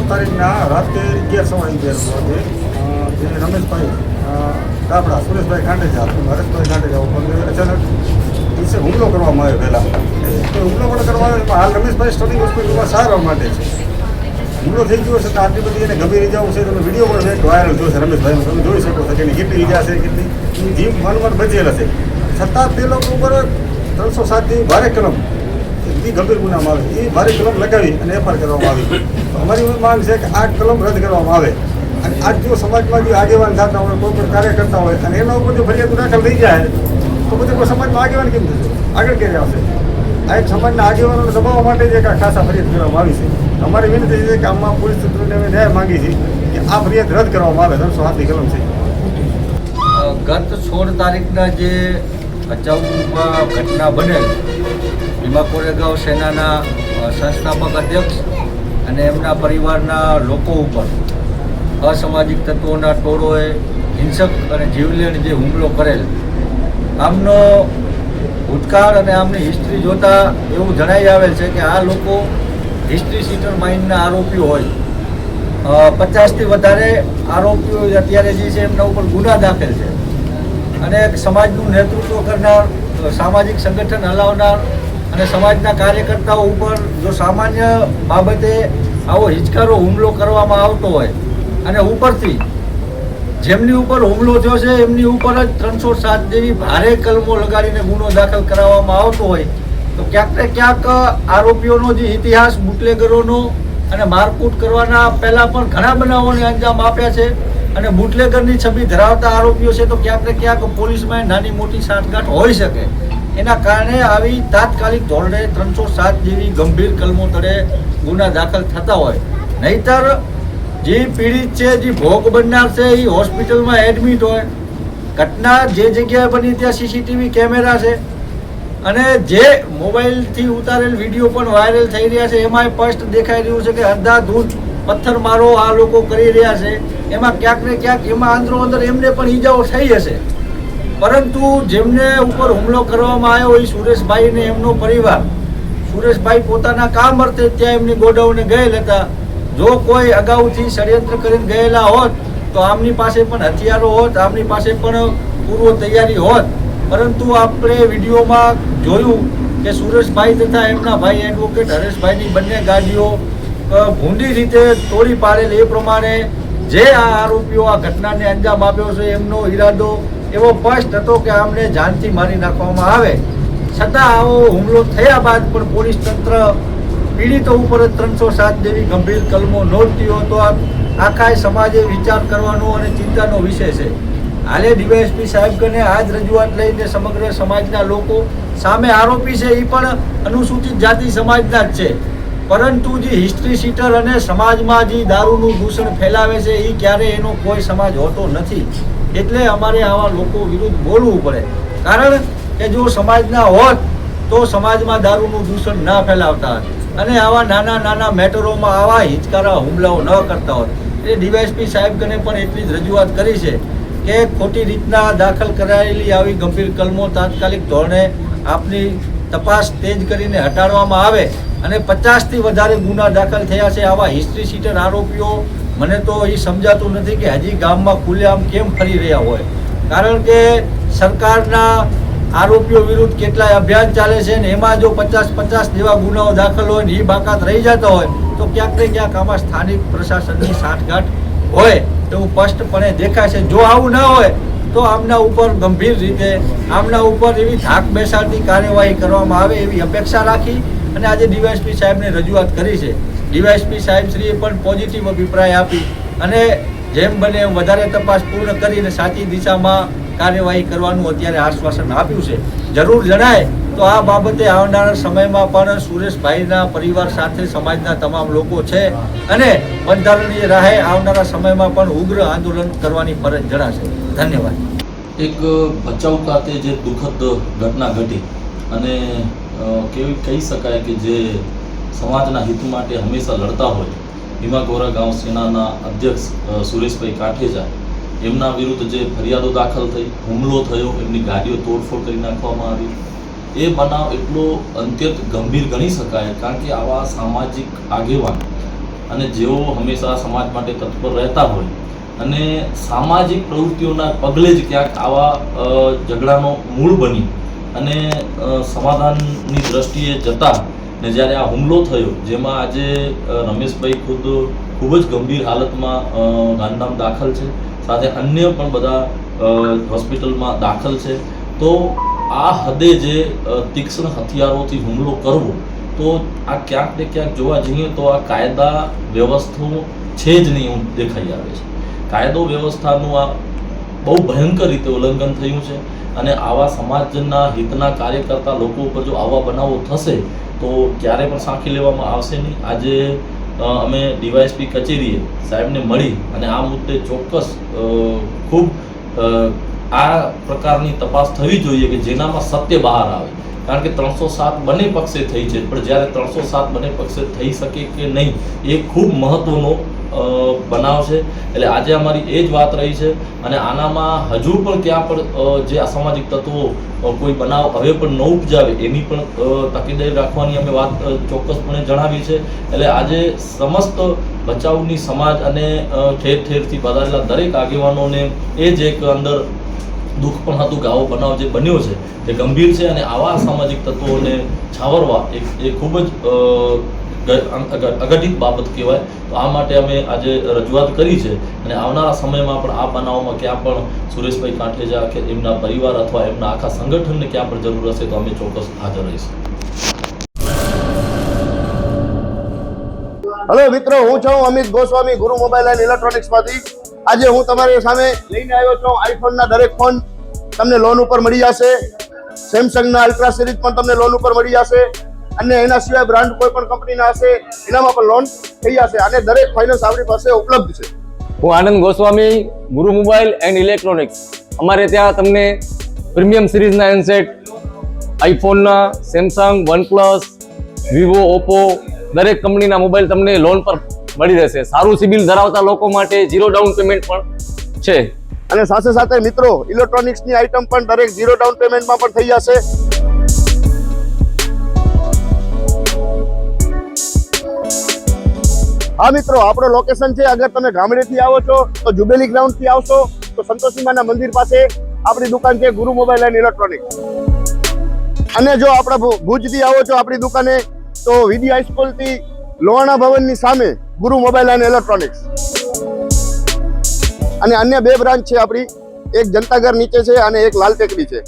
તારીખના રાત્રે 11:11 જે રમેશભાઈ દાબડા સુરેશભાઈ ખાંડેજા હરેશભાઈ ખાંડેજા ઉપર અચાનક દિવસે હુમલો કરવામાં આવ્યો પહેલાં તો હુમલો પણ કરવામાં આવ્યો. હાલ રમેશભાઈ સ્ટડી હોસ્પિટલમાં સારવાર માટે છે. હુમલો થઈ ગયો છે તો આટલી બધી એને ગંભીર ઇજાઓ છે. તમે વિડીયો પણ એક વાયરલ થયો છે રમેશભાઈનો, તમે જોઈ શકો છો કે એની કેટલી ઇજા છે, કેટલી જીવ માનવર બચેલા છે. છતાં તે લોકો ઉપર 307 જેવી ભારે કલમ એ ગંભીર ગુનામાં આવે એ ભારે કલમ લગાવી અને એફઆર કરવામાં આવી. તો અમારી માંગ છે કે આ કલમ રદ કરવામાં આવે અને આજ જો સમાજમાં જે આગેવાન થતા હોય, કોઈ પણ કાર્ય કરતા હોય અને એના ઉપર જો ફરિયાદ દાખલ થઈ જાય તો બધે કોઈ સમાજમાં આગેવાન કેમ થશે, આગળ ક્યારે આવશે? આ એક સમાજના આગેવાનોને દબાવવા માટે જ એક ખાસા ફરિયાદ કરવામાં આવી છે. અમારી વિનંતી છે કે આમાં પોલીસ તંત્રને અમે ન્યાય માંગી છે કે આ ફરિયાદ રદ કરવામાં આવે. 307 કલમ છે. ગત 16 તારીખના જે ભચાઉમાં ઘટના બનેલ, ભીમા કોરેગાંવ સેનાના સંસ્થાપક અધ્યક્ષ અને એમના પરિવારના લોકો ઉપર અસામાજિક તત્વોના ટોળોએ હિંસક અને જીવલેણ જે હુમલો કરેલ, આમનો ભૂતકાળ અને આમની હિસ્ટ્રી જોતા એવું જણાઈ આવેલ છે કે આ લોકો હિસ્ટ્રી સીટર માઇન્ડના આરોપીઓ હોય. 50થી વધારે આરોપીઓ અત્યારે જે છે એમના ઉપર ગુના દાખલ છે અને સમાજનું નેતૃત્વ કરનાર, સામાજિક સંગઠન હલાવનાર અને સમાજના કાર્યકર્તાઓ ઉપર જો સામાન્ય બાબતે આવો હિચકારો હુમલો કરવામાં આવતો હોય અને ઉપરથી જેમની ઉપર હુમલો થયો છે એમની ઉપર જ 307 જેવી ભારે કલમો લગાડીને ગુનો દાખલ કરાવવામાં આવતો હોય તો ક્યાંક ને ક્યાંક આરોપીઓનો જે ઇતિહાસ બુટલેગરોનો અને મારકૂટ કરવાના પહેલાં પણ ઘણા બનાવોને અંજામ આપ્યા છે અને બુટલેગરની છબી ધરાવતા આરોપીઓ છે તો ક્યાંક ને ક્યાંક પોલીસમાં નાની મોટી સાંઠગાંઠ હોઈ શકે. એના કારણે આવી તાત્કાલિક ધોરણે 307 જેવી ગંભીર કલમો તળે ગુના દાખલ થતા હોય. નહીતર જે પીડિત છે, જે ભોગ બનનાર છે, એ હોસ્પિટલમાં એડમિટ હોય, ઘટના જે જગ્યાએ બની ત્યાં સીસીટીવી કેમેરા છે અને જે મોબાઈલથી ઉતારેલ વિડીયો પણ વાયરલ થઈ રહ્યા છે એમાં સ્પષ્ટ દેખાઈ રહ્યું છે કે અંધાધૂંધ પથ્થરમારો આ લોકો કરી રહ્યા છે. એમાં ક્યાંક ને ક્યાંક એમાં અંદરો અંદર એમને પણ ઈજાઓ થઈ હશે, પરંતુ જેમને ઉપર હુમલો કરવામાં આવ્યો એ સુરેશભાઈ ને એમનો પરિવાર. સુરેશભાઈ પોતાના કામ અર્થે ત્યાં એમની ગોડાઉને ગયેલ હતા. જો કોઈ અગાઉથી ષડયંત્ર કરીને ગયેલા હોત તો આમની પાસે પણ હથિયારો હોત, આમની પાસે પણ પૂર્વ તૈયારી હોત. પરંતુ આપણે વિડીયોમાં જોયું કે સુરેશભાઈ તથા એમના ભાઈ એડવોકેટ હરેશભાઈની બંને ગાડીઓ ભૂંડી રીતે તોડી પાડેલ. એ પ્રમાણે જે આ આરોપીઓ આ ઘટનાને અંજામ આપ્યો છે એમનો ઈરાદો એવો સ્પષ્ટ હતો કે આમને જાનથી મારી નાખવામાં આવે. છતાં આવો હુમલો થયા બાદ પણ પોલીસ તંત્ર પીડિતો ઉપર 307 જેવી ગંભીર કલમો નોંધતી તો આખા સમાજે વિચાર કરવાનો અને ચિંતાનો વિષય છે. હાલે ડીવાયએસપી સાહેબને આ જ રજૂઆત લઈને સમગ્ર સમાજના લોકો સામે આરોપી છે એ પણ અનુસૂચિત જાતિ સમાજના જ છે, પરંતુ જે હિસ્ટ્રી સીટર અને સમાજમાં જે દારૂનું દૂષણ ફેલાવે છે એ ક્યારે એનો કોઈ સમાજ હોતો નથી. એટલે અમારે આવા લોકો વિરુદ્ધ બોલવું પડે, કારણ કે જો સમાજના હોત તો સમાજમાં દારૂનું દૂષણ ના ફેલાવતા અને આવા નાના નાના મેટરોમાં આવા હિચકારા હુમલાઓ ન કરતા હોત. એ ડીવાયએસપી સાહેબને પણ એટલી જ રજૂઆત કરી છે કે ખોટી રીતના દાખલ કરાયેલી આવી ગંભીર કલમો તાત્કાલિક ધોરણે આપની તપાસ તેજ કરીને હટાડવામાં આવે અને 50થી વધારે ગુના દાખલ થયા છે આવા હિસ્ટ્રી સીટર આરોપીઓ. મને તો એ સમજાતું નથી કે હજી ગામમાં ખુલ્લેઆમ કેમ ફરી રહ્યા હોય, કારણ કે સરકારના આરોપીઓ વિરુદ્ધ કેટલાય અભિયાન ચાલે છે ને એમાં જો 50 જેવા ગુનાઓ દાખલ હોય ને એ બાકાત રહી જતા હોય તો ક્યાંક ને ક્યાંક આમાં સ્થાનિક પ્રશાસનની સાંઠગાંઠ હોય એવું સ્પષ્ટપણે દેખાય છે. જો આવું ન હોય તો આમના ઉપર ગંભીર રીતે આમના ઉપર એવી ધાક બેસાડતી કાર્યવાહી કરવામાં આવે એવી અપેક્ષા રાખી અને આજે ડીવાયએસપી સાહેબને રજૂઆત કરી છે. ડીવાયએસપી સાહેબશ્રીએ પણ પોઝિટિવ અભિપ્રાય આપી અને જેમ બને એમ વધારે તપાસ પૂર્ણ કરીને સાચી દિશામાં કાર્યવાહી કરવાનું અત્યારે આશ્વાસન આપ્યું છે. જરૂર જણાય તો આ બાબતે આવનારા સમયમાં પણ સુરેશભાઈના પરિવાર સાથે સમાજના તમામ લોકો છે અને બંધારણીય રાહે આવનારા સમયમાં પણ ઉગ્ર આંદોલન કરવાની ફરજ જણાશે. ધન્યવાદ. એક ભચાઉ ખાતે જે દુઃખદ ઘટના ઘટી અને કેવી કહી શકાય કે જે સમાજના હિત માટે હંમેશા લડતા હોય ભીમા કોરેગાંવ સેનાના અધ્યક્ષ સુરેશભાઈ કાઠેજા, એમના વિરુદ્ધ જે ફરિયાદો દાખલ થઈ, હુમલો થયો, એમની ગાડીઓ તોડફોડ કરી નાખવામાં આવી, એ બનાવ એટલો અત્યંત ગંભીર ગણી શકાય. કારણ કે આવા સામાજિક આગેવાન અને જેઓ હંમેશા સમાજ માટે તત્પર રહેતા હોય અને સામાજિક પ્રવૃત્તિઓના પગલે જ ક્યાંક આવા ઝઘડાનો મૂળ બની અને સમાધાનની દ્રષ્ટિએ જતા ને જ્યારે આ હુમલો થયો, જેમાં આજે રમેશભાઈ ખુદ ખૂબ જ ગંભીર હાલતમાં ગાંધીધામ દાખલ છે, સાથે અન્ય પણ બધા હોસ્પિટલમાં દાખલ છે, તો આ હદે જે તીક્ષ્ણ હથિયારોથી હુમલો કરવો, તો આ ક્યાંક ને ક્યાંક જોવા જઈએ તો આ કાયદા વ્યવસ્થાઓ છે જ નહીં એવું દેખાઈ આવે છે. કાયદો વ્યવસ્થાનું આ બહુ ભયંકર રીતે ઉલ્લંઘન થયું છે અને આવા સમાજના હિતના કાર્ય કરતા લોકો ઉપર જો આવા બનાવો થશે તો ક્યારે પણ સાંખી લેવામાં આવશે નહીં. આજે અમે ડીવાયએસપી કચેરીએ સાહેબને મળી અને આ મુદ્દે ચોક્કસ ખૂબ આ પ્રકારની તપાસ થવી જોઈએ કે જેનામાં સત્ય બહાર આવે, કારણ કે 307 બંને પક્ષે થઈ છે, પણ જ્યારે 307 બંને પક્ષે થઈ શકે કે નહીં એ ખૂબ મહત્વનો બનાવ છે. એટલે આજે અમારી એ જ વાત રહી છે અને આનામાં હજુ પણ ક્યાં પણ જે અસામાજિક તત્વો કોઈ બનાવ હવે પણ ન ઉપજાવે એની પણ તકેદારી રાખવાની અમે વાત ચોક્કસપણે જણાવી છે. એટલે આજે સમસ્ત બચાવની સમાજ અને ઠેર ઠેરથી પધારેલા દરેક આગેવાનોને એ જ એક અંદર દુઃખ પણ હતું કે આવો બનાવ જે બન્યો છે તે ગંભીર છે અને આવા અસામાજિક તત્વોને છાવરવા એ ખૂબ જ અઘટિત બાબત કહેવાય. તો આ માટે અમે આજે રજૂઆત કરી છે અને આવનારા સમયમાં પણ આ બનાવમાં ક્યાં પણ સુરેશભાઈ કાંઠેજા કે એમના પરિવાર અથવા એમના આખા સંગઠનને ક્યાં પણ જરૂર હશે તો અમે ચોક્કસ હાજર રહીશું. હેલો મિત્રો, હું છું અમિત ગોસ્વામી, ગુરુ મોબાઈલ એન્ડ ઇલેક્ટ્રોનિક્સમાંથી. આજે હું તમારી સામે લઈને આવ્યો છું આઈફોનના દરેક ફોન તમને લોન ઉપર મળી જશે. સેમસંગના અલ્ટ્રા સિરીઝ પણ તમને લોન ઉપર મળી જશે અને એના સિવાય બ્રાન્ડ કોઈ પણ કંપનીના હશે એનામાં પણ લોન થઈ જશે અને દરેક ફાઇનાન્સ આપણી પાસે ઉપલબ્ધ છે. હું આનંદ ગોસ્વામી, ગુરુ મોબાઈલ એન્ડ ઇલેક્ટ્રોનિક્સ. અમારે ત્યાં તમને પ્રીમિયમ સિરીઝના હેન્ડસેટ, આઈફોનના, સેમસંગ, વનપ્લસ, વિવો, ઓપ્પો દરેક કંપનીના મોબાઈલ તમને લોન પર મળી રહેશે. સારું સિબિલ ધરાવતા લોકો માટે 0 ડાઉન પેમેન્ટ પણ છે અને સાથે સાથે મિત્રો ઇલેક્ટ્રોનિક્સની આઇટમ પણ દરેક 0 ડાઉન પેમેન્ટમાં પણ થઈ જશે. હા મિત્રો, આપણો લોકેશન છે, અગર તમે ગામડેથી આવો છો તો જુબેલી ગ્રાઉન્ડથી આવશો તો સંતોષીમાના મંદિર પાસે આપણી દુકાન છે ગુરુ મોબાઈલ એન્ડ ઇલેક્ટ્રોનિક્સ. અને જો આપણા ભુજથી આવો છો આપણી દુકાને તો વીડી હાઈસ્કૂલથી લોહાણા ભવનની સામે ગુરુ મોબાઈલ એન્ડ ઇલેક્ટ્રોનિક્સ. અને અન્ય 2 બ્રાન્ચ છે આપણી, એક જનતાગર નીચે છે અને એક લાલ ટેકરી છે.